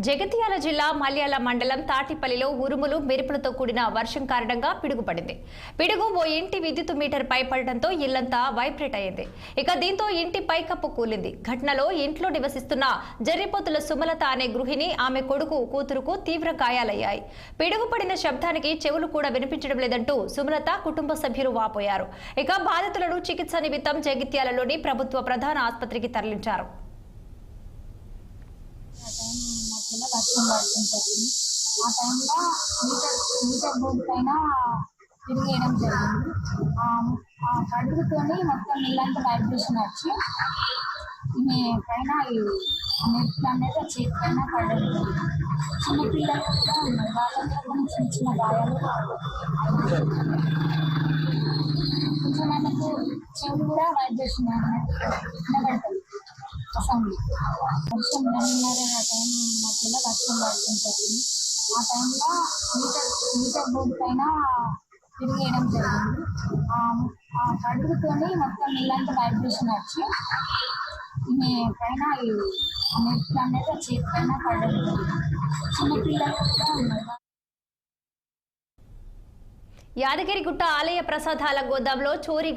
జగిత్యాల జిల్లా మల్యాల మండలం తాటిపల్లిలో ఉరుములు మెరుపులతో కూడిన వర్షం కారణంగా పిడుగుపడింది. పిడుగు ఓ ఇంటి విద్యుత్ మీటర్ పై పడడంతో ఇల్లంతా వైబ్రేట్ అయింది. ఇక దీంతో ఇంటి పైకప్పు కూలింది. ఘటనలో ఇంట్లో నివసిస్తున్న జర్రిపోతుల సుమలత అనే గృహిణి, ఆమె కొడుకు, కూతురుకు తీవ్ర గాయాలయ్యాయి. పిడుగు పడిన శబ్దానికి చెవులు కూడా వినిపించడం లేదంటూ సుమలత కుటుంబ సభ్యులు వాపోయారు. ఇక బాధితులను చికిత్స నిమిత్తం జగిత్యాలలోని ప్రభుత్వ ప్రధాన ఆసుపత్రికి తరలించారు. వర్షం పడుతుంటుంది. ఆ టైంలో మీటర్ బోర్డు పైన తిరిగేయడం జరిగింది. ఆ పడుగుతోని మొత్తం ఇల్లంతా వైబ్రేషన్ వచ్చి ఈమె పైన నెట్ అనేది చేతి పైన పడడం జరిగింది. చిన్నపిల్లలు కూడా ఉన్నారు, వాళ్ళంతా కొన్ని చిన్న చిన్న గాయాలు. కొంచెం మనకు చెవులు కూడా వైబ్రేషన్ వినబడుతుంది. వర్షం 2:30 ఆ టైం మధ్యలో వర్షం పడుతుంటుంది. ఆ టైంలో మీటర్ బోర్డు పైన తిరిగేయడం జరిగింది. ఆ పడుగుతోని మొత్తం ఇల్లంతా వైబ్రేషన్ వచ్చి ఈమె పైన నెట్ అనేది చేతి పైన పడడం జరిగింది. చిన్నపిల్లలు కూడా ఉన్నారు. యాదగిరిగుట్ట ఆలయ ప్రసాదాల గోదాంలో చోరీ